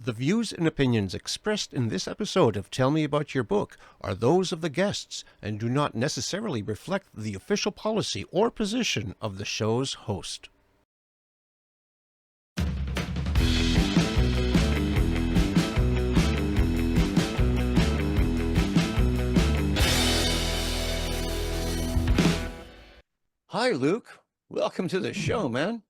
The views and opinions expressed in this episode of Tell Me About Your Book are those of the guests and do not necessarily reflect the official policy or position of the show's host. Hi, Luke. Welcome to the show, man.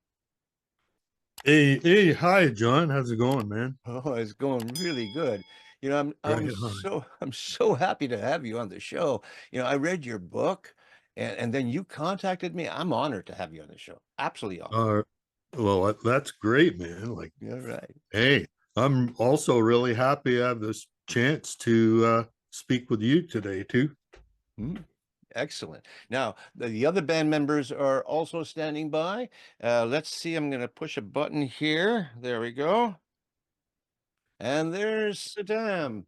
Hey, hi, John. How's it going, man? Oh, it's going really good. You know, I'm Right I'm on. so I'm so happy to have you on the show. You know, I read your book and then you contacted me. I'm honored to have you on the show. Absolutely honored. Uh, well, that's great, man. Like, You're right. hey, I'm also really happy I have this chance to speak with you today, too. Hmm. Excellent. Now, the other band members are also standing by. Let's see. I'm going to push a button here. There we go. And there's Saddam.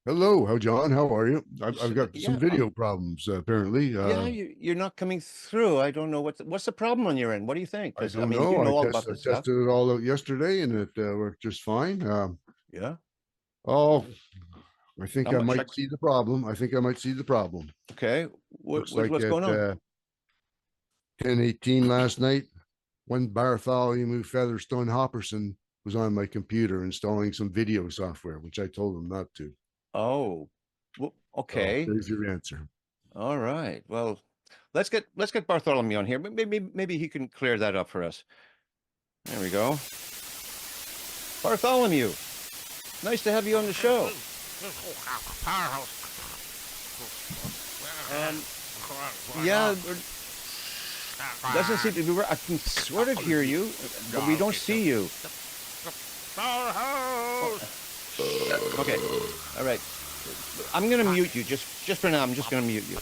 Hello, how John? How are you? I've got some Yeah, video problems apparently. yeah. You're not coming through. I don't know what's the problem on your end. What do you think? I Because I don't mean, you know. know all about I this stuff. tested it all out yesterday, and it worked just fine. Yeah. Oh, I think How I much? might see the problem. I think I might see the problem. Okay. Looks like What's at going on? 10:18 last night, one Bartholomew Featherstone Hopperson was on my computer installing some video software, which I told him not to. Oh, well, So okay. there's your answer. All right. Well, let's get Bartholomew on here. Maybe he can clear that up for us. There we go. Bartholomew, nice to have you on the show. Yeah, doesn't seem to be. I can sort of hear you, but we don't see you. Okay. All right. I'm gonna mute you just for now. I'm just gonna mute you.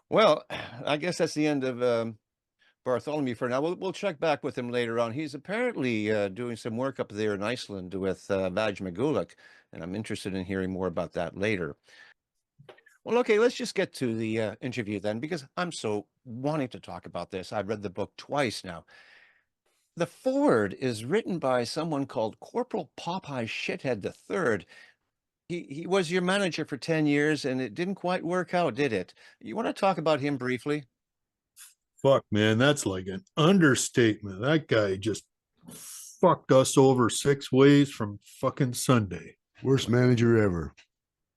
Well, I guess that's the end of Bartholomew for now. We'll check back with him later on. He's apparently doing some work up there in Iceland with Vaj Magulak, and I'm interested in hearing more about that later. Well, okay, let's just get to the interview then, because I'm so wanting to talk about this. I've read the book twice now. The foreword is written by someone called Corporal Popeye Shithead III. He was your manager for 10 years, and it didn't quite work out, did it? You want to talk about him briefly? Fuck, man, that's like an understatement. That guy just fucked us over six ways from fucking Sunday. Worst manager ever.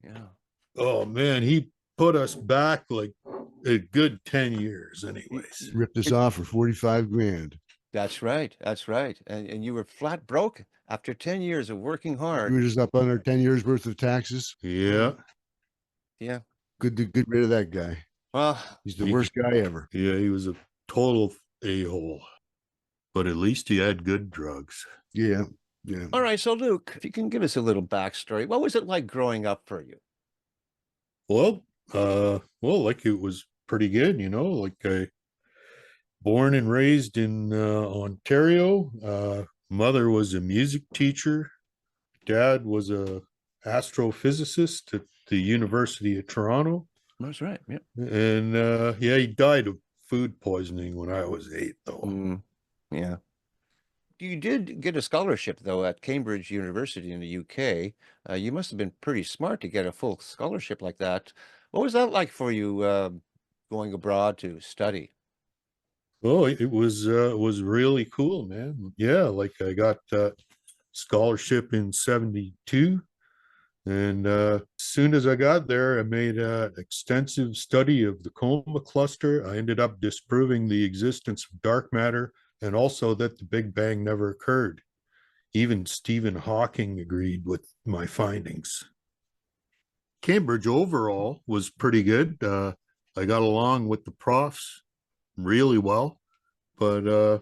Yeah. Oh, man, he put us back like a good 10 years, anyways. Ripped us off for 45 grand. That's right. That's right. And you were flat broke after 10 years of working hard. Screwed us up under 10 years worth of taxes. Yeah. Yeah. Good to get rid of that guy. Well, He's the worst guy ever. Yeah, he was a total a-hole. But at least he had good drugs. Yeah. Yeah. all right. So, Luke, if you can give us a little backstory, what was it like growing up for you? Well, like it was pretty good, you know, like I born and raised in Ontario. Mother was a music teacher. Dad was a astrophysicist at the University of Toronto. That's right. Yeah. And yeah, he died of food poisoning when I was 8, though. Yeah. You did get a scholarship, though, at Cambridge University in the UK. You must have been pretty smart to get a full scholarship like that. What was that like for you, going abroad to study? Oh, it was really cool, man. Yeah, like I got scholarship in 72. And as soon as I got there, I made an extensive study of the coma cluster. I ended up disproving the existence of dark matter and also that the Big Bang never occurred. Even Stephen Hawking agreed with my findings. Cambridge overall was pretty good. I got along with the profs really well, but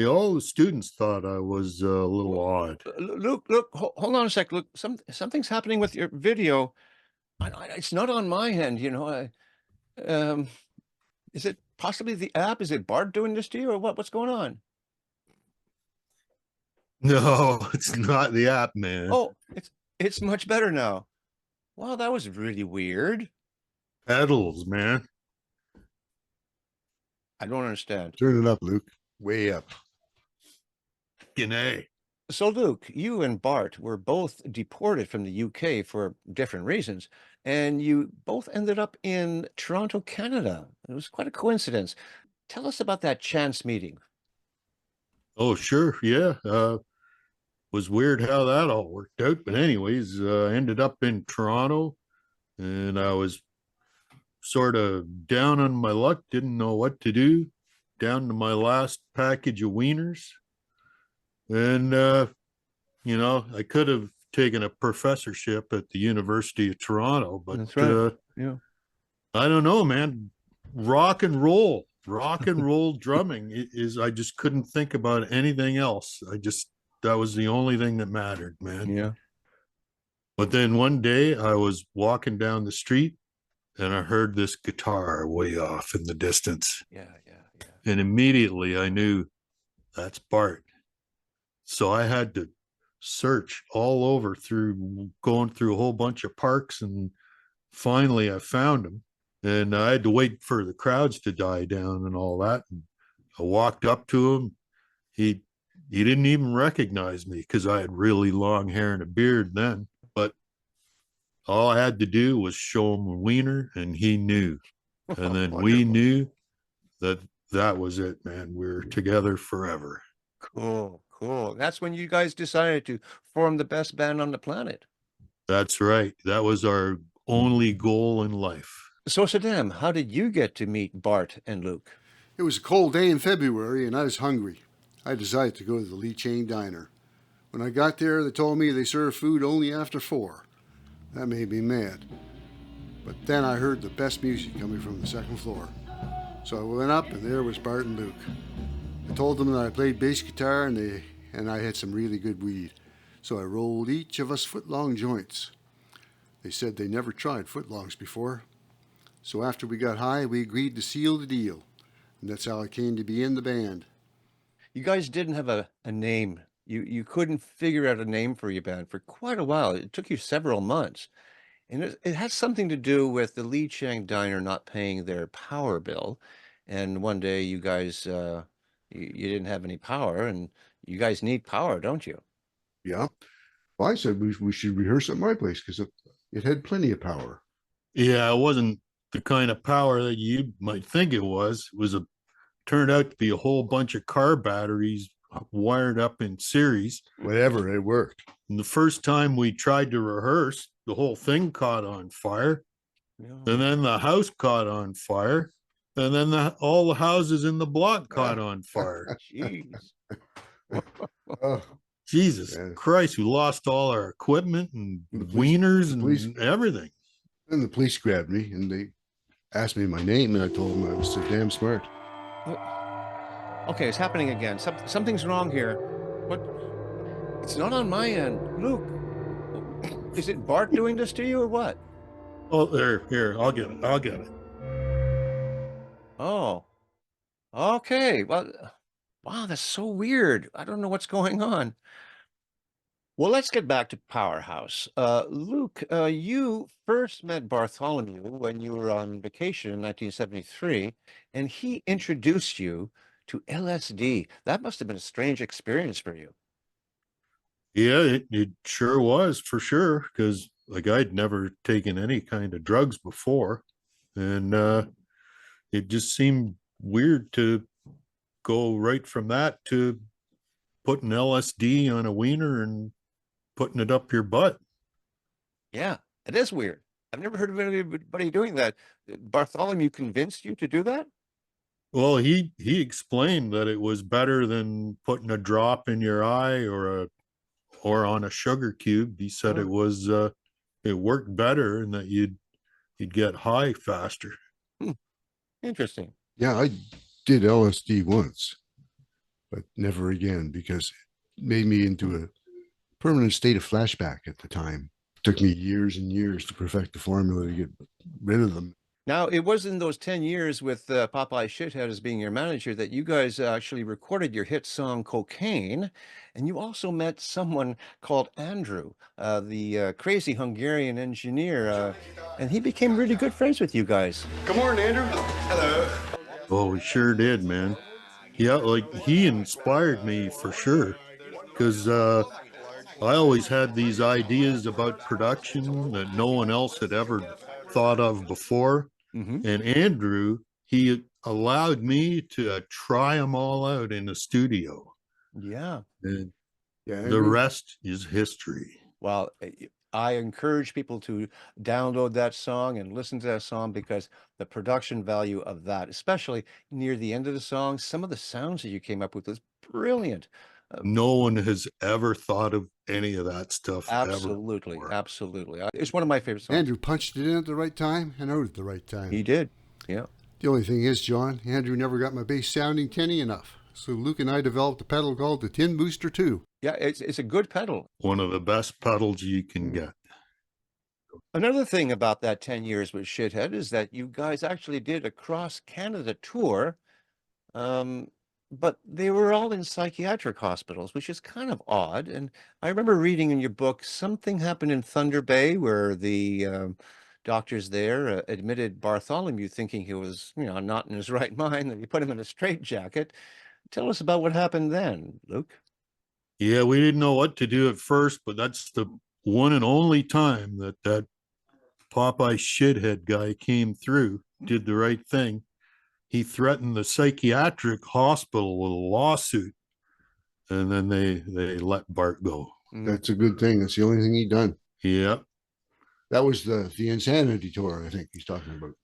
all the students thought I was a little odd. Luke, hold on a sec. Look, something's happening with your video. It's not on my end, you know. Um, is it possibly the app? Is it Bart doing this to you, or what? What's going on? No, it's not the app, man. Oh, it's much better now. Wow, that was really weird. Pedals, man. I don't understand. Turn it up, Luke. Way up. Fucking A. So, Luke, you and Bart were both deported from the UK for different reasons, and you both ended up in Toronto, Canada. It was quite a coincidence. Tell us about that chance meeting. Oh, sure. Yeah. Was weird how that all worked out. But anyways, ended up in Toronto and I was sort of down on my luck, didn't know what to do, down to my last package of wieners. And, I could have taken a professorship at the University of Toronto, but That's right. Yeah. I don't know, man. Rock and roll drumming is, I just couldn't think about anything else. That was the only thing that mattered, man. Yeah. But then one day I was walking down the street and I heard this guitar way off in the distance. Yeah. Yeah. Yeah. And immediately I knew that's Bart. So I had to search all over going through a whole bunch of parks. And finally I found him. And I had to wait for the crowds to die down and all that. And I walked up to him. He didn't even recognize me because I had really long hair and a beard then. But all I had to do was show him a wiener, and he knew. And then we knew that was it, man. We're together forever. Cool. Cool. That's when you guys decided to form the best band on the planet. That's right. That was our only goal in life. So, Saddam, how did you get to meet Bart and Luke? It was a cold day in February, and I was hungry. I decided to go to the Lee Chang Diner. When I got there, they told me they serve food only after 4. That made me mad. But then I heard the best music coming from the second floor. So I went up, and there was Bart and Luke. I told them that I played bass guitar, and I had some really good weed. So I rolled each of us foot-long joints. They said they never tried footlongs before. So after we got high, we agreed to seal the deal. And that's how I came to be in the band. You guys didn't have a name. You couldn't figure out a name for your band for quite a while. It took you several months. And it has something to do with the Lee Chang Diner not paying their power bill. And one day you guys, you didn't have any power, and you guys need power, don't you? Yeah. Well, I said we should rehearse at my place because it had plenty of power. Yeah, it wasn't the kind of power that you might think it was. Turned out to be a whole bunch of car batteries wired up in series. Whatever, it worked. And the first time we tried to rehearse, the whole thing caught on fire. Yeah. And then the house caught on fire. And then all the houses in the block caught on fire. Jeez. Oh, Jesus yeah. Christ, we lost all our equipment and The police- wieners the police- and everything. Then the police grabbed me and they asked me my name, and I told them I was Saddam Smart. Okay, it's happening again. Something's wrong here. What? It's not on my end. Luke, is it Bart doing this to you or what? Oh, here, I'll get it. Oh, okay. Well, wow, that's so weird. I don't know what's going on. Well, let's get back to Powerhouse. Luke, you first met Bartholomew when you were on vacation in 1973, and he introduced you to LSD. That must have been a strange experience for you. Yeah, it sure was, for sure, because like I'd never taken any kind of drugs before, and it just seemed weird to go right from that to putting LSD on a wiener and putting it up your butt. Yeah, it is weird. I've never heard of anybody doing that. Bartholomew convinced you to do that? Well, he explained that it was better than putting a drop in your eye or on a sugar cube. He said it was it worked better and that you'd get high faster. Interesting. Yeah, I did LSD once, but never again because it made me into a permanent state of flashback at the time. It took me years and years to perfect the formula to get rid of them. Now, it was in those 10 years with Popeye Shithead as being your manager that you guys actually recorded your hit song Cocaine. And you also met someone called Andrew, the crazy Hungarian engineer. And he became really good friends with you guys. Good morning, Andrew. Hello. Oh, he sure did, man. Yeah, like he inspired me for sure. because I always had these ideas about production that no one else had ever thought of before. Mm-hmm. And Andrew, he allowed me to try them all out in the studio. Yeah. And Yeah, the rest is history. Well, I encourage people to download that song and listen to that song because the production value of that, especially near the end of the song, some of the sounds that you came up with was brilliant. No one has ever thought of any of that stuff Absolutely, ever. absolutely. It's one of my favorite songs. Andrew punched it in at the right time and out at the right time. He did. Yeah. The only thing is, John, Andrew never got my bass sounding tinny enough. So Luke and I developed a pedal called the Tin Booster 2. Yeah, it's a good pedal. One of the best pedals you can get. Another thing about that 10 years with Shithead is that you guys actually did a cross Canada tour, but they were all in psychiatric hospitals, which is kind of odd. And I remember reading in your book something happened in Thunder Bay where the doctors there admitted Bartholomew thinking he was, not in his right mind, and you put him in a straitjacket. Tell us about what happened then, Luke. Yeah, we didn't know what to do at first, but that's the one and only time that Popeye shithead guy came through, did the right thing. He threatened the psychiatric hospital with a lawsuit, and then they let Bart go. That's a good thing. That's the only thing he done. Yeah. That was the insanity tour, I think he's talking about.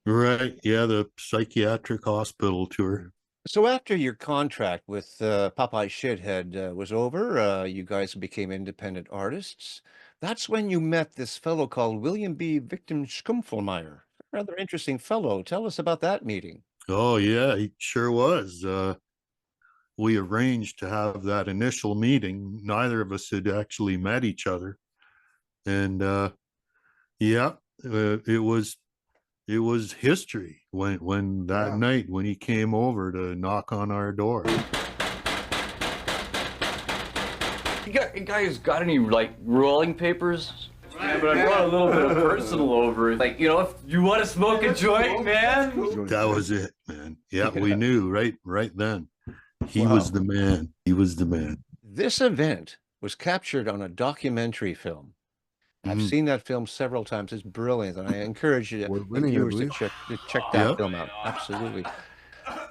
Right. Yeah, the psychiatric hospital tour. So after your contract with Popeye Shithead was over, you guys became independent artists. That's when you met this fellow called William B. Victim Schumfelmeyer. Rather interesting fellow. Tell us about that meeting. Oh, yeah, he sure was. We arranged to have that initial meeting. Neither of us had actually met each other. And it was history when that night when he came over to knock on our door. You guys got any rolling papers? Yeah, but I brought a little bit of personal over. If you want to smoke a joint, man. That was it, man. Yeah, we knew right then. He was the man. He was the man. This event was captured on a documentary film. I've seen that film several times. It's brilliant, and I encourage you viewers to check that film out. Absolutely.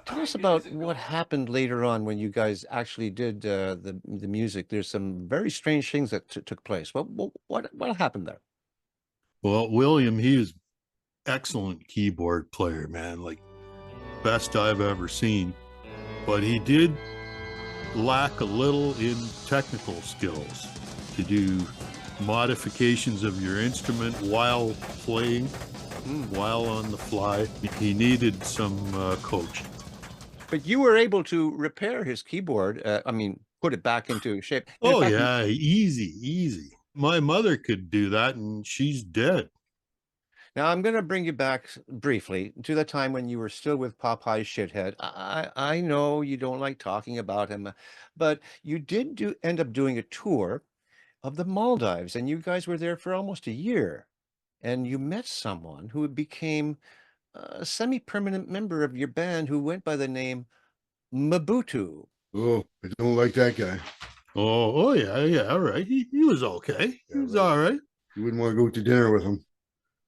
Tell us about what happened later on when you guys actually did the music. There's some very strange things that took place. What happened there? Well, William, he is excellent keyboard player, man. Like best I've ever seen. But he did lack a little in technical skills to do modifications of your instrument while playing, while on the fly. He needed some coaching. But you were able to repair his keyboard. Put it back into shape. Oh, yeah, easy. My mother could do that, and she's dead. Now, I'm going to bring you back briefly to the time when you were still with Popeye Shithead. I know you don't like talking about him, but you did end up doing a tour of the Maldives, and you guys were there for almost a year. And you met someone who became a semi-permanent member of your band who went by the name Mabutu. Oh, I don't like that guy. Oh yeah, all right. He was okay. He was all right. You wouldn't want to go to dinner with him.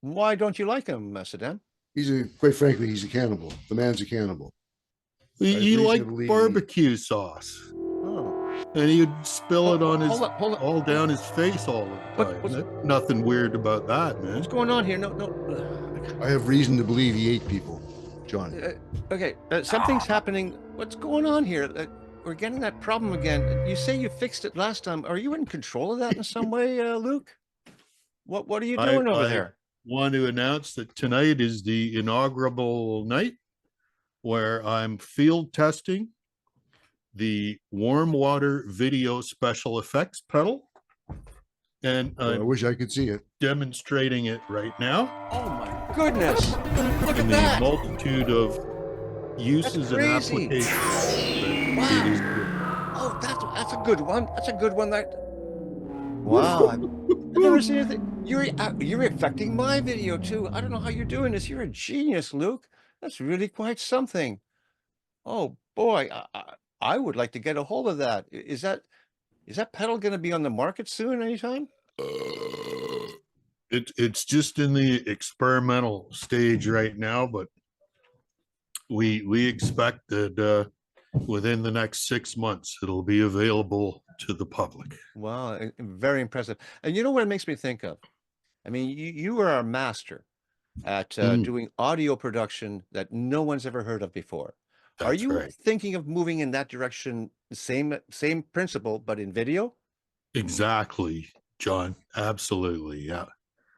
Why don't you like him, Saddam? Quite frankly, he's a cannibal. The man's a cannibal. He liked barbecue sauce. Oh. And he would spill it on hold up. all down his face all the time. Nothing weird about that, man. What's going on here? No. I have reason to believe he ate people, John. Okay, something's happening. What's going on here? We're getting that problem again. You say you fixed it last time. Are you in control of that in some way, Luke? What are you doing over there? I want to announce that tonight is the inaugural night where I'm field testing the Warmwater video special effects pedal. And I wish I could see it. Demonstrating it right now. Oh my goodness. Look at the that. Multitude of uses and applications. Wow. Oh, that's a good one. That's a good one. Wow. I've never seen anything. You're affecting my video too. I don't know how you're doing this. You're a genius, Luke. That's really quite something. Oh boy. I would like to get a hold of that. Is that Is that pedal going to be on the market soon, anytime? It's just in the experimental stage right now, but we expect that within the next 6 months it'll be available to the public. Wow, very impressive. And you know what it makes me think of? I mean, you are a master at doing audio production that no one's ever heard of before. Are That's you right. thinking of moving in that direction, same principle, but in video? Exactly, John. Absolutely. Yeah.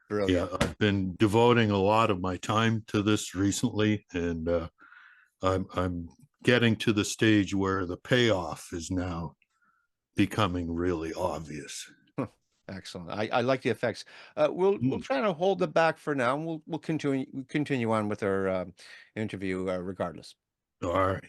Brilliant. Yeah. I've been devoting a lot of my time to this recently, and I'm getting to the stage where the payoff is now becoming really obvious. Excellent. I like the effects. We'll try to hold it back for now, and we'll continue on with our interview regardless. All right.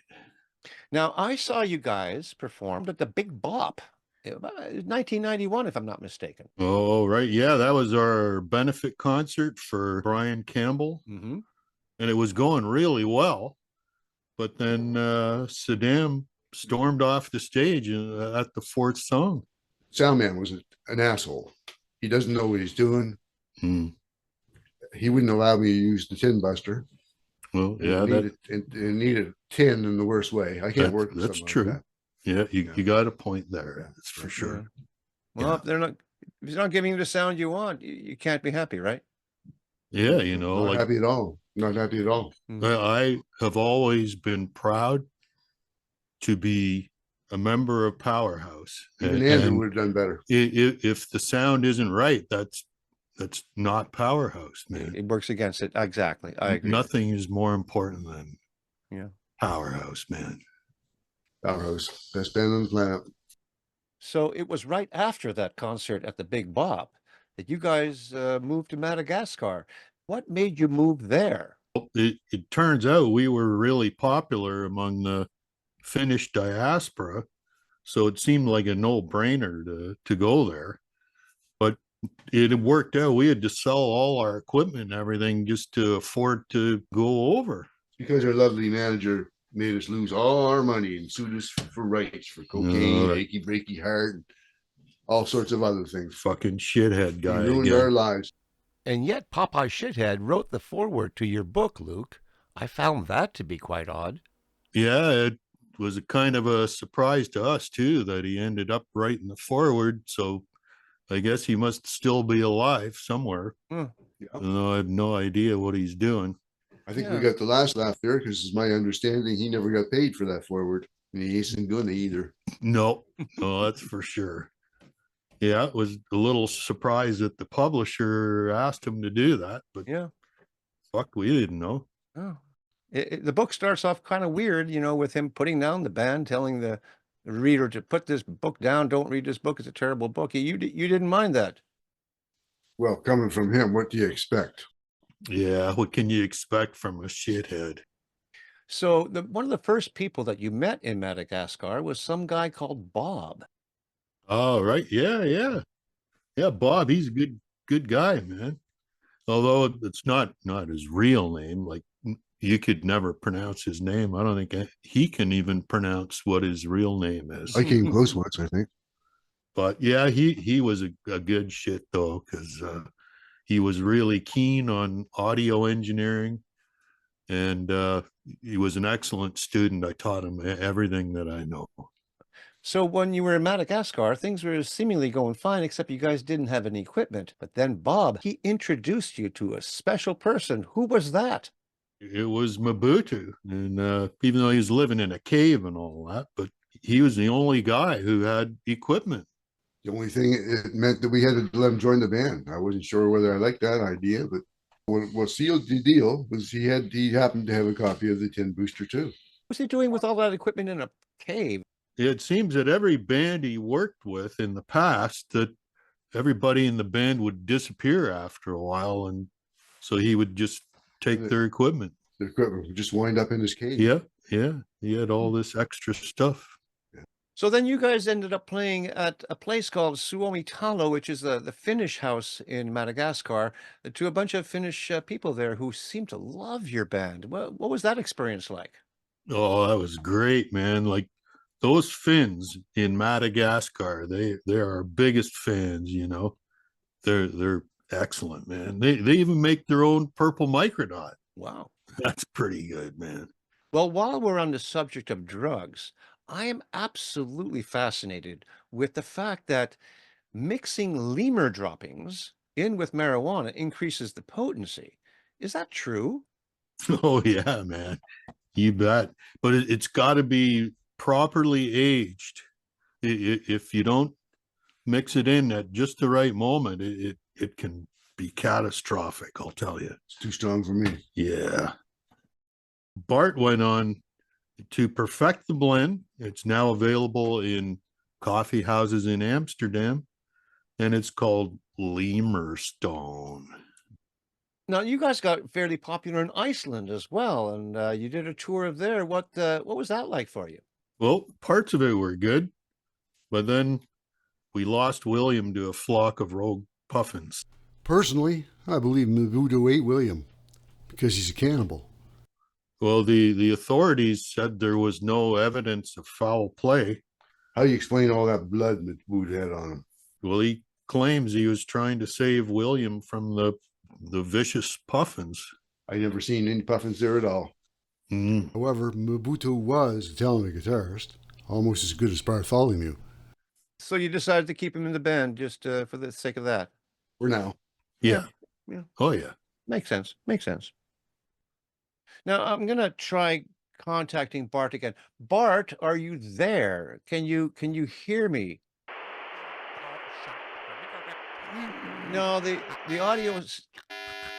Now, I saw you guys performed at the Big Bop, 1991, if I'm not mistaken. Oh, right. Yeah, that was our benefit concert for Brian Campbell, Mm-hmm. and it was going really well. But then Saddam stormed off the stage at the fourth song. Soundman was an asshole. He doesn't know what he's doing. He wouldn't allow me to use the tin buster. Well, yeah, it needed tin in the worst way. I can't work with that's something true. like that. Yeah, you got a point there. Yeah, That's for sure. Well, if he's not giving you the sound you want, you can't be happy, right? Yeah, you know, Not like happy at all. Not happy at all. I have always been proud to be a member of Powerhouse. Even Andrew would have done better. If the sound isn't right, that's not Powerhouse, man. It works against it. Exactly. I agree. Nothing is more important than Yeah. Powerhouse, man. Powerhouse, best band on the planet. So it was right after that concert at the Big Bop that you guys moved to Madagascar. What made you move there? It turns out we were really popular among the Finnish diaspora, so it seemed like a no-brainer to go there. But it worked out. We had to sell all our equipment and everything just to afford to go over. Because our lovely manager made us lose all our money and sued us for rights for cocaine, achy breaky heart, and all sorts of other things. Fucking shithead guy. He ruined our lives. And yet Popeye Shithead wrote the foreword to your book, Luke. I found that to be quite odd. Yeah, it was a kind of a surprise to us too that he ended up writing the foreword. So I guess he must still be alive somewhere. Yeah. I have no idea what he's doing. I think we got the last laugh there because it's my understanding he never got paid for that forward. And he isn't going to either. No, that's for sure. Yeah, it was a little surprised that the publisher asked him to do that, but fuck, we didn't know. Oh. The book starts off kind of weird, you know, with him putting down the band, telling the reader to put this book down. Don't read this book. It's a terrible book. You didn't mind that. Well, coming from him, what do you expect? Yeah, what can you expect from a shithead? So one of the first people that you met in Madagascar was some guy called Bob. Oh, right. Yeah. Bob, he's a good guy, man. Although it's not his real name. Like, you could never pronounce his name. I don't think he can even pronounce what his real name is. I came close once, I think. But yeah, he was a good shit though, because he was really keen on audio engineering, and he was an excellent student. I taught him everything that I know. So when you were in Madagascar, things were seemingly going fine, except you guys didn't have any equipment. But then Bob, he introduced you to a special person. Who was that? It was Mobutu. And even though he was living in a cave and all that, but he was the only guy who had equipment. The only thing it meant that we had to let him join the band. I wasn't sure whether I liked that idea, but what sealed the deal was he happened to have a copy of the Tin Booster too. What was he doing with all that equipment in a cave? It seems that every band he worked with in the past, that everybody in the band would disappear after a while, and so he would just take their equipment. The equipment would just wind up in his cave. Yeah. He had all this extra stuff. So then you guys ended up playing at a place called Suomi-Talo, which is the Finnish house in Madagascar, to a bunch of Finnish people there who seemed to love your band. What was that experience like? Oh, that was great, man. Like, those fins in Madagascar, they are our biggest fans, you know. They're excellent, man. They even make their own purple microdot. Wow. That's pretty good, man. Well, while we're on the subject of drugs, I am absolutely fascinated with the fact that mixing lemur droppings in with marijuana increases the potency. Is that true? Oh yeah, man. You bet. But it's got to be properly aged. If you don't mix it in at just the right moment, it can be catastrophic, I'll tell you. It's too strong for me. Yeah. Bart went on to perfect the blend. It's now available in coffee houses in Amsterdam, and it's called Lemur Stone. Now, you guys got fairly popular in Iceland as well, and you did a tour of there. What was that like for you? Well, parts of it were good, but then we lost William to a flock of rogue puffins. Personally, I believe Mobutu ate William because he's a cannibal. Well, the authorities said there was no evidence of foul play. How do you explain all that blood Mobutu had on him? Well, he claims he was trying to save William from the vicious puffins. I never seen any puffins there at all. Mm. However, Mobutu was a talented guitarist, almost as good as Bartholomew. So you decided to keep him in the band just for the sake of that? For now. Yeah. Yeah. Oh, yeah. Makes sense. Makes sense. Now, I'm going to try contacting Bart again. Bart, are you there? Can you hear me? No, the audio is...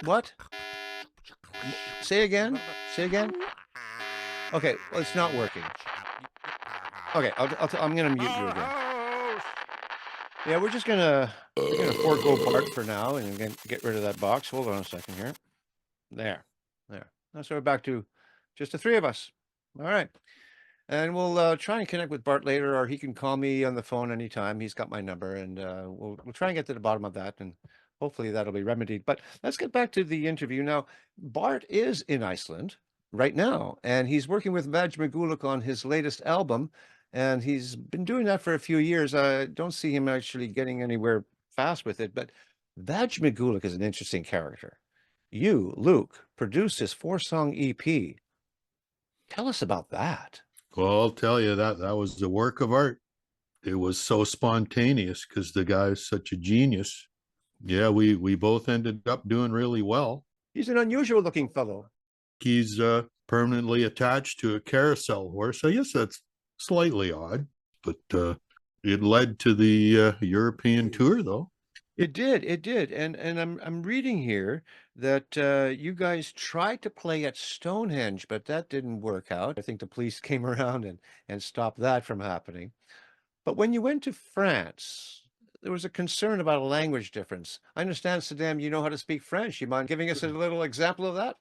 What? Say again? Say again? Okay, well, it's not working. Okay, I'm going to mute you again. Yeah, we're gonna forego Bart for now and get rid of that box. Hold on a second here. There. Now, so we're back to just the three of us. All right. And we'll try and connect with Bart later, or he can call me on the phone anytime. He's got my number, and we'll try and get to the bottom of that, and hopefully that'll be remedied. But let's get back to the interview. Now, Bart is in Iceland right now, and he's working with Vaj Maguluk on his latest album, and he's been doing that for a few years. I don't see him actually getting anywhere fast with it, but Vaj Maguluk is an interesting character. You, Luke, produced his 4-song EP. Tell us about that. Well, I'll tell you that was the work of art. It was so spontaneous because the guy's such a genius. Yeah, we both ended up doing really well. He's an unusual looking fellow. He's permanently attached to a carousel horse. I guess that's slightly odd, but it led to the European tour, though. It did, and I'm reading here that you guys tried to play at Stonehenge, but that didn't work out. I think the police came around and stopped that from happening. But when you went to France, there was a concern about a language difference. I understand, Saddam, you know how to speak French. You mind giving us a little example of that?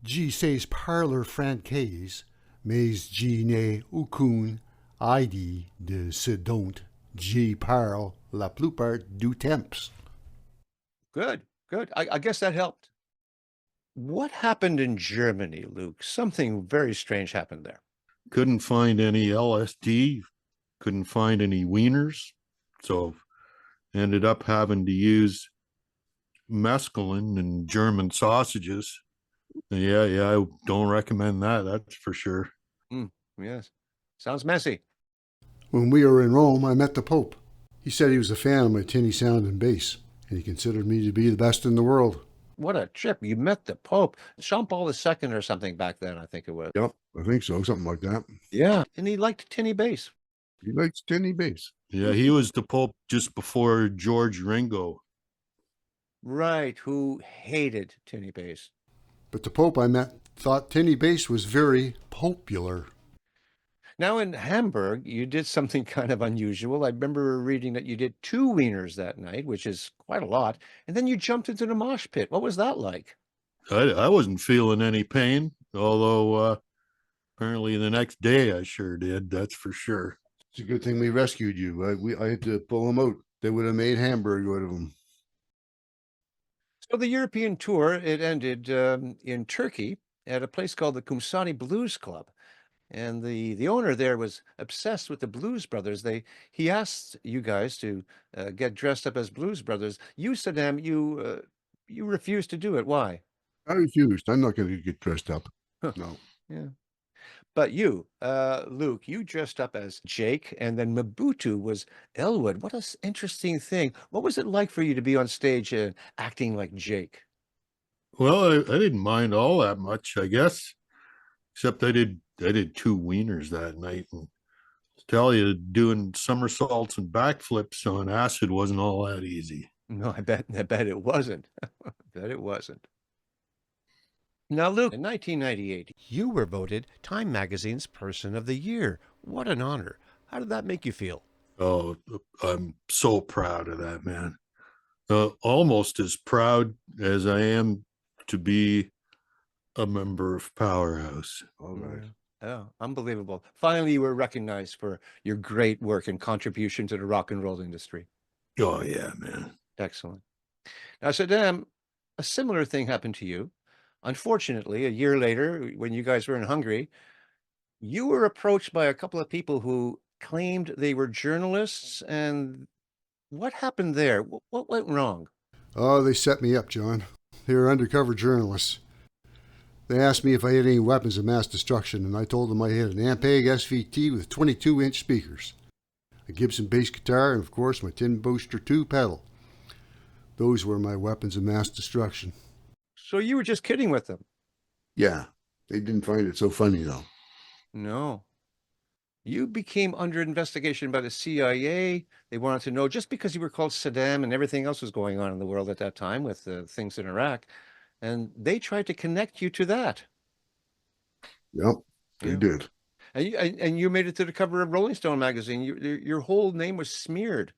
Je sais parler français, mais je n'ai aucune idée de ce dont je parle la plupart du temps. Good. I guess that helped. What happened in Germany, Luke? Something very strange happened there. Couldn't find any LSD, couldn't find any wieners, so ended up having to use mescaline and German sausages. Yeah, I don't recommend that, that's for sure. Yes. Sounds messy. When we were in Rome, I met the Pope. He said he was a fan of my tinny sound and bass, and he considered me to be the best in the world. What a trip. You met the Pope. Jean Paul II or something back then, I think it was. Yep, I think so, something like that. Yeah. And he liked tinny bass. He likes tinny bass. Yeah, he was the Pope just before George Ringo. Right, who hated tinny bass. But the Pope I met thought tinny bass was very popular. Now in Hamburg, you did something kind of unusual. I remember reading that you did 2 wieners that night, which is quite a lot. And then you jumped into the mosh pit. What was that like? I wasn't feeling any pain, although apparently the next day I sure did, that's for sure. It's a good thing we rescued you. I had to pull them out. They would have made Hamburg out of them. So the European tour, it ended in Turkey at a place called the Kumsani Blues Club. And the owner there was obsessed with the Blues Brothers. He asked you guys to get dressed up as Blues Brothers. You, Saddam, you refused to do it. Why? I refused. I'm not going to get dressed up. Huh. No. Yeah. But you, Luke, you dressed up as Jake, and then Mobutu was Elwood. What an interesting thing. What was it like for you to be on stage acting like Jake? Well, I didn't mind all that much, I guess, except I did two wieners that night, and to tell you, doing somersaults and backflips on acid wasn't all that easy. No, I bet it wasn't. I bet it wasn't. Now, Luke, in 1998, you were voted Time Magazine's Person of the Year. What an honor. How did that make you feel? Oh, I'm so proud of that, man. Almost as proud as I am to be a member of Powerhouse. All right. Oh, unbelievable. Finally, you were recognized for your great work and contribution to the rock and roll industry. Oh, yeah, man. Excellent. Now, Saddam, a similar thing happened to you. Unfortunately, a year later, when you guys were in Hungary, you were approached by a couple of people who claimed they were journalists. And what happened there? What went wrong? Oh, they set me up, John. They were undercover journalists. They asked me if I had any weapons of mass destruction, and I told them I had an Ampeg SVT with 22-inch speakers, a Gibson bass guitar, and of course my Tin Booster 2 pedal. Those were my weapons of mass destruction. So you were just kidding with them? Yeah, they didn't find it so funny, though. No. You became under investigation by the CIA. They wanted to know, just because you were called Saddam and everything else was going on in the world at that time with things in Iraq, and they tried to connect you to that. Yep, they Yeah. did. And you made it to the cover of Rolling Stone magazine. Your whole name was smeared.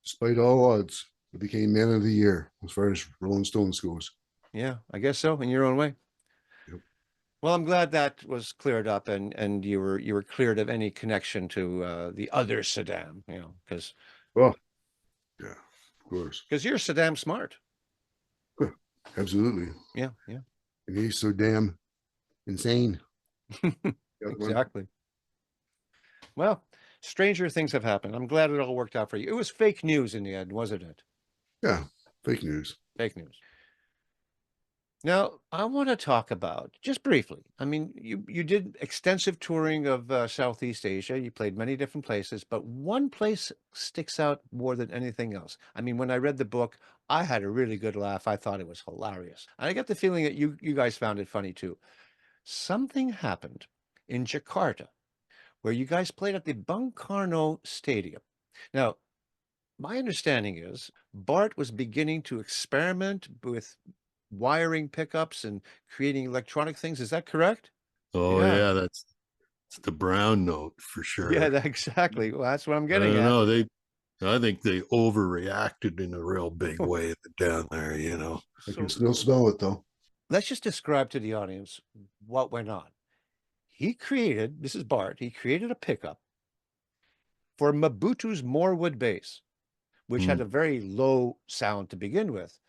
Despite all odds, I became Man of the Year as far as Rolling Stones goes. Yeah, I guess so, in your own way. Yep. Well, I'm glad that was cleared up, and you were cleared of any connection to the other Saddam, because Oh, yeah, of course. you're Saddam Smart. Absolutely. Yeah. And he's so damn insane. Exactly. Well, stranger things have happened. I'm glad it all worked out for you. It was fake news in the end, wasn't it? Yeah, fake news. Fake news. Now, I want to talk about, just briefly, I mean, you did extensive touring of Southeast Asia. You played many different places, but one place sticks out more than anything else. I mean, when I read the book, I had a really good laugh. I thought it was hilarious. And I get the feeling that you guys found it funny too. Something happened in Jakarta where you guys played at the Bung Karno Stadium. Now, my understanding is Bart was beginning to experiment with wiring pickups and creating electronic things. Is that correct? Oh, Yeah. yeah, that's the brown note for sure. Yeah, exactly. Well, that's what I'm I getting don't at. know. I think they overreacted in a real big way down there, I can still smell it, though. Let's just describe to the audience what went on. This is Bart, he created a pickup for Mobutu's Moorwood bass, which had a very low sound to begin with.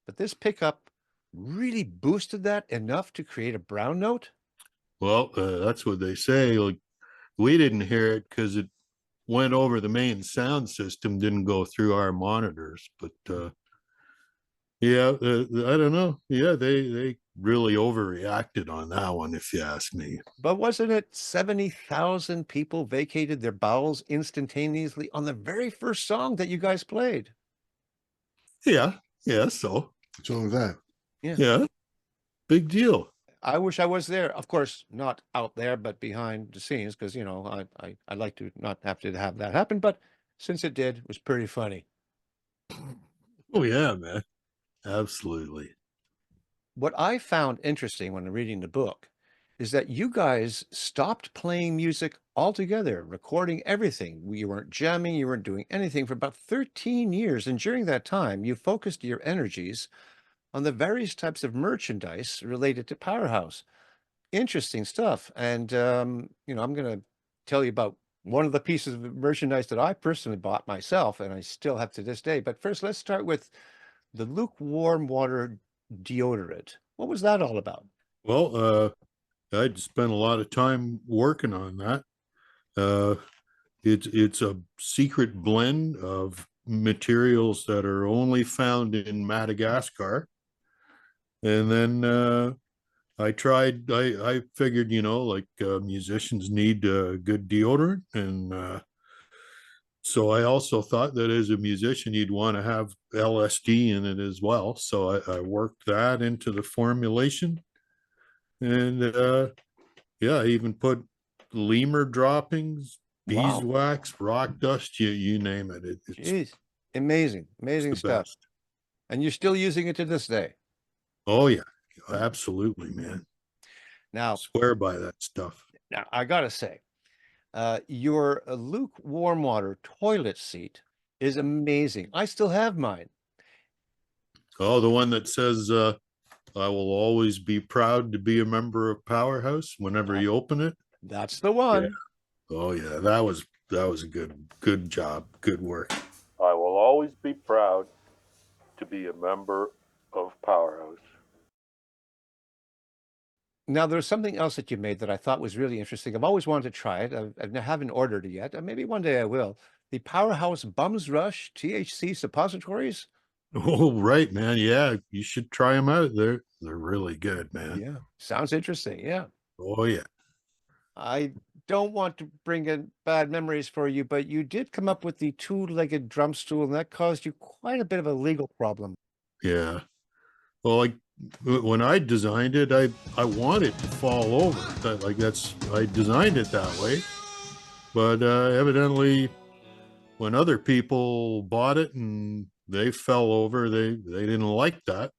But this pickup really boosted that enough to create a brown note? Well, that's what they say. Like, we didn't hear it because it went over the main sound system, didn't go through our monitors. But yeah, I don't know. Yeah, they really overreacted on that one, if you ask me. But wasn't it 70,000 people vacated their bowels instantaneously on the very first song that you guys played? Yeah, so What's wrong with that? yeah, big deal. I wish I was there. Of course, not out there, but behind the scenes, because, I like to not have to have that happen. But since it did, it was pretty funny. Oh, yeah, man. Absolutely. What I found interesting when reading the book is that you guys stopped playing music altogether, recording everything. You weren't jamming, you weren't doing anything for about 13 years. And during that time, you focused your energies on the various types of merchandise related to Powerhouse. Interesting stuff. And, I'm going to tell you about one of the pieces of merchandise that I personally bought myself, and I still have to this day. But first, let's start with the lukewarm water deodorant. What was that all about? Well, I'd spent a lot of time working on that. Uh, it's a secret blend of materials that are only found in Madagascar. And then I figured, like musicians need good deodorant. And so I also thought that as a musician, you'd want to have LSD in it as well. So I worked that into the formulation. And yeah, I even put lemur droppings, Wow. beeswax, rock dust, you name it. It's Jeez. Amazing. Amazing the stuff. best. And you're still using it to this day. Oh yeah, absolutely, man. Now, Swear by that stuff. I gotta say, your Luke Warmwater toilet seat is amazing. I still have mine. Oh, the one that says I will always be proud to be a member of Powerhouse whenever you open it. That's the one. Oh yeah, that was a good job, good work. I will always be proud to be a member of Powerhouse. Now, there's something else that you made that I thought was really interesting. I've always wanted to try it. I haven't ordered it yet. Maybe one day I will. The Powerhouse Bums Rush THC suppositories. Oh, right, man. Yeah, you should try them out. They're really good, man. Yeah, sounds interesting. Yeah. Oh yeah. I don't want to bring in bad memories for you, but you did come up with the two-legged drum stool, and that caused you quite a bit of a legal problem. Yeah. Well, like when I designed it, I want it to fall over. I designed it that way. But evidently, when other people bought it and they fell over, they didn't like that.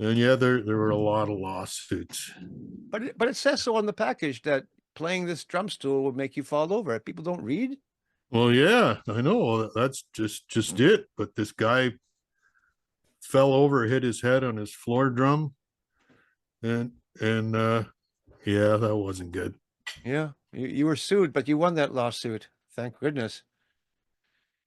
And yeah, there were a lot of lawsuits. But it says so on the package that playing this drum stool will make you fall over. People don't read. Well, yeah, I know that's just it. But this guy fell over, hit his head on his floor drum, and yeah, that wasn't good. Yeah, you were sued, but you won that lawsuit. Thank goodness.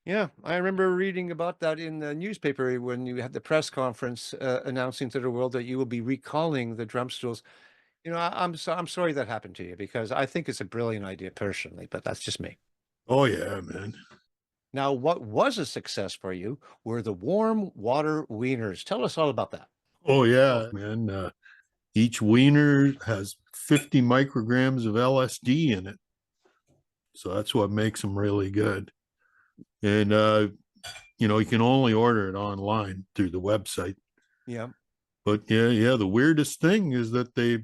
Yeah, I remember reading about that in the newspaper when you had the press conference announcing to the world that you will be recalling the drum stools. I'm sorry that happened to you because I think it's a brilliant idea personally, but that's just me. Oh yeah, man. Now, what was a success for you were the warm water wieners. Tell us all about that. Oh yeah, man. Each wiener has 50 micrograms of LSD in it. So that's what makes them really good. And, you can only order it online through the website. Yeah. But yeah, the weirdest thing is that they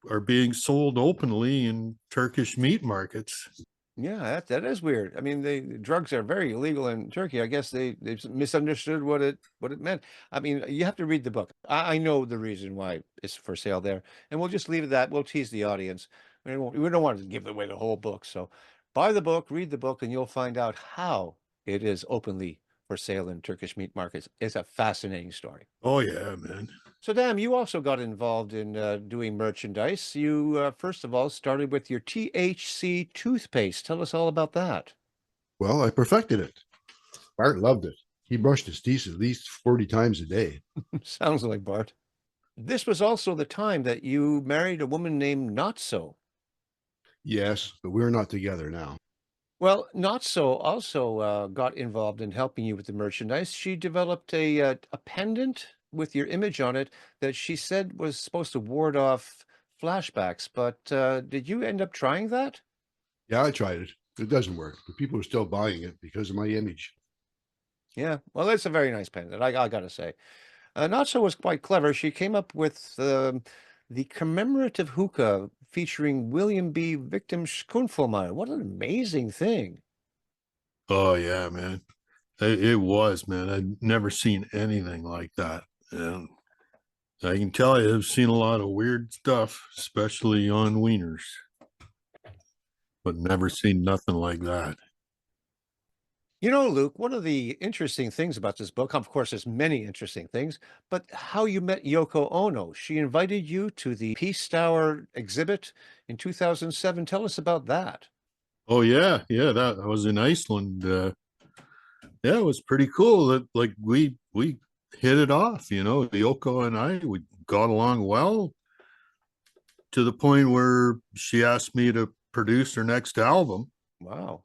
are being sold openly in Turkish meat markets. Yeah, that is weird. I mean, the drugs are very illegal in Turkey. I guess they misunderstood what it meant. I mean, you have to read the book. I know the reason why it's for sale there, and we'll just leave it at that. We'll tease the audience. We don't want to give away the whole book. So buy the book, read the book, and you'll find out how it is openly for sale in Turkish meat markets. It's a fascinating story. Oh yeah, man. So, Dan, you also got involved in doing merchandise. You, first of all, started with your THC toothpaste. Tell us all about that. Well, I perfected it. Bart loved it. He brushed his teeth at least 40 times a day. Sounds like Bart. This was also the time that you married a woman named Not So. Yes, but we're not together now. Well, Not So also got involved in helping you with the merchandise. She developed a pendant with your image on it that she said was supposed to ward off flashbacks. But did you end up trying that? Yeah, I tried it. It doesn't work, but people are still buying it because of my image. Yeah, well, it's a very nice pendant, I gotta say. Not So was quite clever. She came up with the commemorative hookah featuring William B. Victim Schoonfelmeyer. What an amazing thing. Oh yeah, man. It was, man. I'd never seen anything like that. And I can tell you, I've seen a lot of weird stuff, especially on wieners, but never seen nothing like that. Luke, one of the interesting things about this book, of course, there's many interesting things, but how you met Yoko Ono. She invited you to the Peace Tower exhibit in 2007. Tell us about that. Oh yeah, yeah. That was in Iceland. Yeah, it was pretty cool. That like we hit it off. Yoko and I, we got along well. to the point where she asked me to produce her next album. Wow.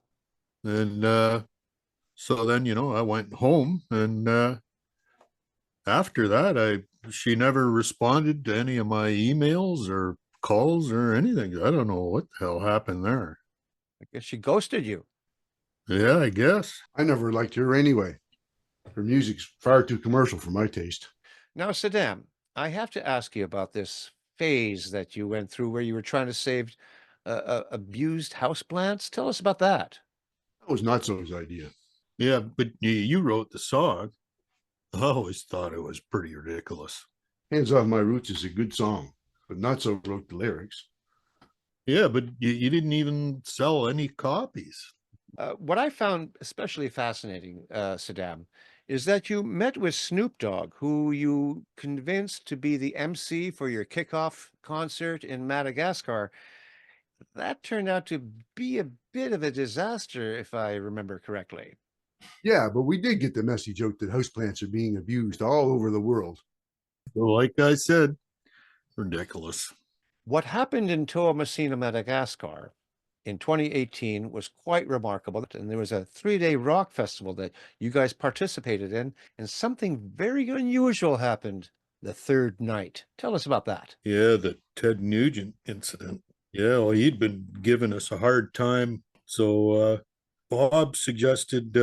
And so then, I went home, and after that, she never responded to any of my emails or calls or anything. I don't know what the hell happened there. I guess she ghosted you. Yeah, I guess. I never liked her anyway. Her music's far too commercial for my taste. Now, Saddam, I have to ask you about this phase that you went through where you were trying to save abused houseplants. Tell us about that. That was Notso's idea. Yeah, but you wrote the song. I always thought it was pretty ridiculous. Hands Off My Roots is a good song, but Notso wrote the lyrics. Yeah, but you didn't even sell any copies. What I found especially fascinating, Saddam, is that you met with Snoop Dogg, who you convinced to be the MC for your kickoff concert in Madagascar. That turned out to be a bit of a disaster, if I remember correctly. Yeah, but we did get the message out that houseplants are being abused all over the world. Like I said, ridiculous. What happened in Toamasina, Madagascar in 2018 was quite remarkable. And there was a 3-day rock festival that you guys participated in, and something very unusual happened the third night. Tell us about that. Yeah, the Ted Nugent incident. Yeah, well, he'd been giving us a hard time. So Bob suggested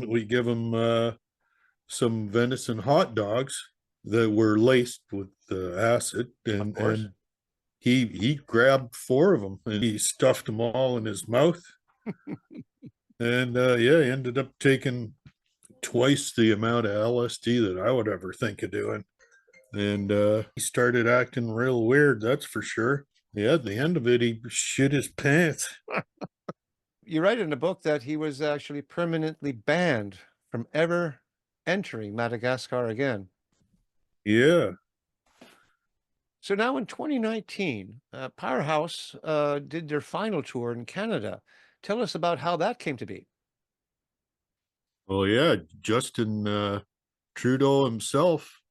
we give him some venison hot dogs that were laced with acid, and he grabbed 4 of them and he stuffed them all in his mouth. And he ended up taking twice the amount of LSD that I would ever think of doing. And he started acting real weird, that's for sure. Yeah, at the end of it, he shit his pants. You write in the book that he was actually permanently banned from ever entering Madagascar again. Yeah. So now in 2019, Powerhouse did their final tour in Canada. Tell us about how that came to be. Well, yeah, Justin Trudeau himself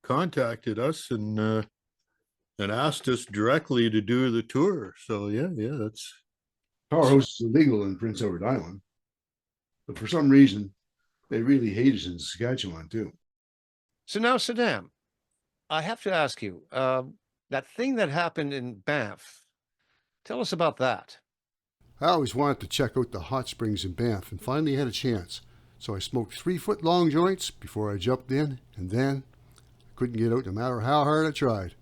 contacted us and asked us directly to do the tour. So yeah, that's Powerhouse is illegal in Prince Edward Island, but for some reason, they really hate us in Saskatchewan too. So now, Saddam, I have to ask you, that thing that happened in Banff, tell us about that. I always wanted to check out the hot springs in Banff and finally had a chance. So I smoked 3-foot-long joints before I jumped in, and then I couldn't get out no matter how hard I tried.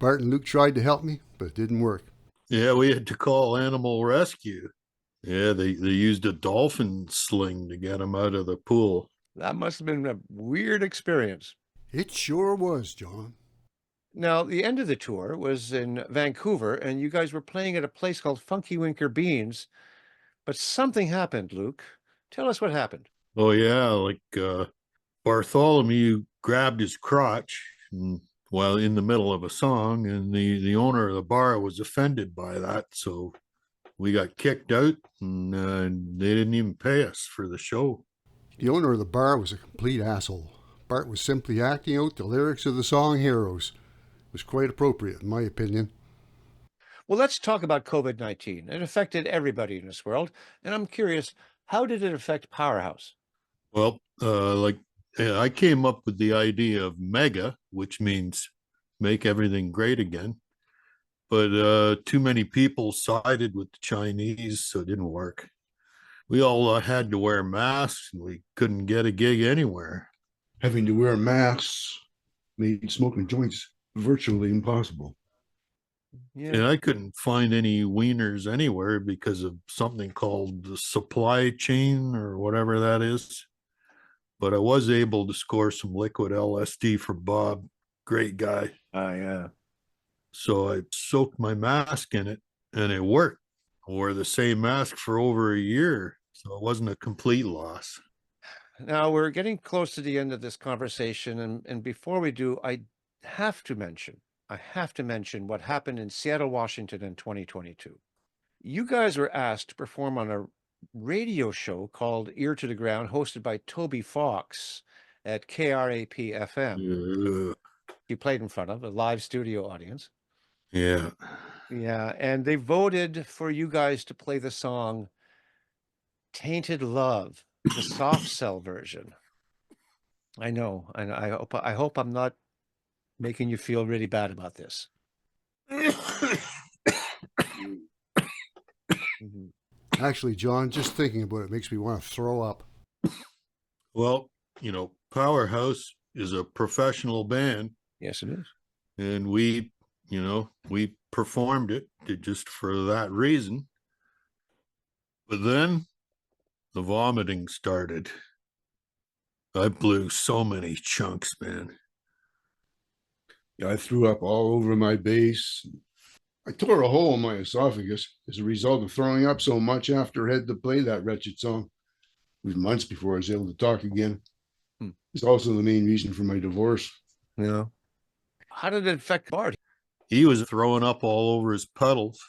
Bart and Luke tried to help me, but it didn't work. yeah, we had to call animal rescue. Yeah, they used a dolphin sling to get him out of the pool. That must have been a weird experience. It sure was, John. Now, the end of the tour was in Vancouver, and you guys were playing at a place called Funky Winker Beans, but something happened, Luke. Tell us what happened. Oh yeah, like Bartholomew grabbed his crotch while in the middle of a song, and the owner of the bar was offended by that, so we got kicked out, and they didn't even pay us for the show. The owner of the bar was a complete asshole. Bart was simply acting out the lyrics of the song Heroes. It was quite appropriate, in my opinion. Well, let's talk about COVID-19. It affected everybody in this world, and I'm curious, how did it affect Powerhouse? Well, I came up with the idea of mega, which means make everything great again. But too many people sided with the Chinese, so it didn't work. We all had to wear masks, and we couldn't get a gig anywhere. Having to wear masks made smoking joints virtually impossible. Yeah. And I couldn't find any wieners anywhere because of something called the supply chain or whatever that is. But I was able to score some liquid LSD for Bob. Great guy. Yeah. So I soaked my mask in it, and it worked. I wore the same mask for over a year, so it wasn't a complete loss. Now, we're getting close to the end of this conversation, and before we do, I have to mention what happened in Seattle, Washington in 2022. You guys were asked to perform on a radio show called Ear to the Ground, hosted by Toby Fox at KRAP FM. Yeah. You played in front of a live studio audience. Yeah. Yeah, and they voted for you guys to play the song Tainted Love, the soft cell version. I know, and I hope I'm not making you feel really bad about this. Mhm. Actually, John, just thinking about it makes me want to throw up. Well, Powerhouse is a professional band, Yes, it is. and we performed it just for that reason. But then the vomiting started. I blew so many chunks, man. Yeah, I threw up all over my bass. I tore a hole in my esophagus as a result of throwing up so much after I had to play that wretched song. It was months before I was able to talk again. Hmm. It's also the main reason for my divorce. Yeah. How did it affect Bart? He was throwing up all over his pedals.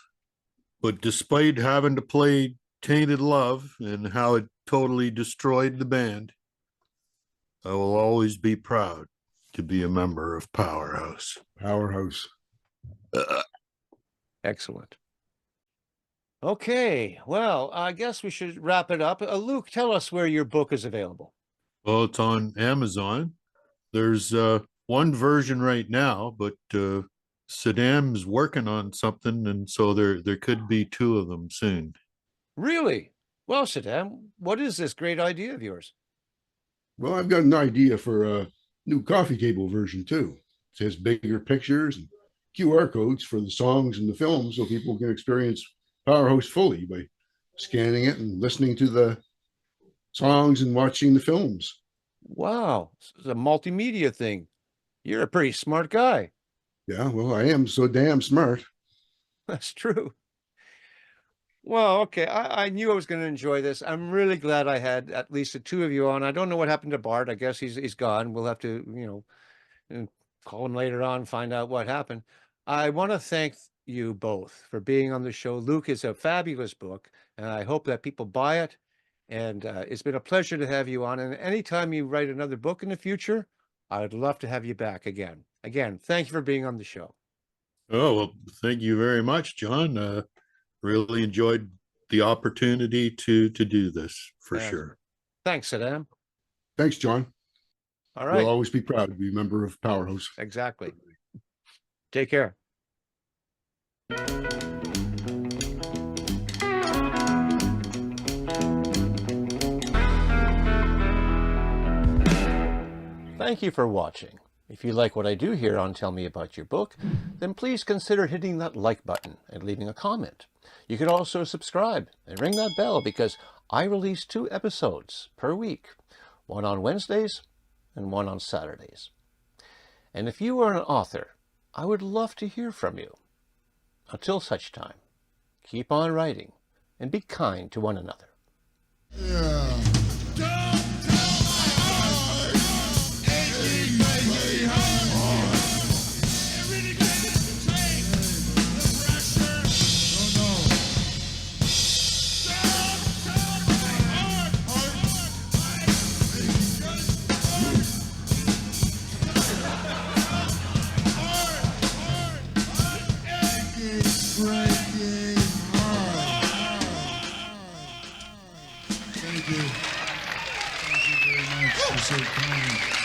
But despite having to play Tainted Love and how it totally destroyed the band, I will always be proud to be a member of Powerhouse. Powerhouse. Excellent. Okay, well, I guess we should wrap it up. Luke, tell us where your book is available. Well, it's on Amazon. There's one version right now, but Saddam's working on something, and so there could be two of them soon. Really? Well, Saddam, what is this great idea of yours? Well, I've got an idea for a new coffee table version too. It has bigger pictures and QR codes for the songs and the films so people can experience Powerhouse fully by scanning it and listening to the songs and watching the films. Wow, it's a multimedia thing. You're a pretty smart guy. Yeah, well, I am so damn smart. That's true. Well, okay. I knew I was going to enjoy this. I'm really glad I had at least the two of you on. I don't know what happened to Bart. I guess he's gone. We'll have to, call him later on, find out what happened. I want to thank you both for being on the show. Luke, is a fabulous book, and I hope that people buy it. And it's been a pleasure to have you on. And anytime you write another book in the future, I would love to have you back again. Again, thank you for being on the show. Oh, well, thank you very much, John. Really enjoyed the opportunity to do this for sure. Thanks, Saddam. Thanks, John. All right. We'll always be proud to be a member of Powerhouse. Exactly. Take care. Thank you for watching. If you like what I do here on Tell Me About Your Book, then please consider hitting that like button and leaving a comment. You can also subscribe and ring that bell because I release 2 episodes per week, one on Wednesdays and one on Saturdays. And if you are an author, I would love to hear from you. Until such time, keep on writing and be kind to one another. Thank you. Thank you very much. You're so kind.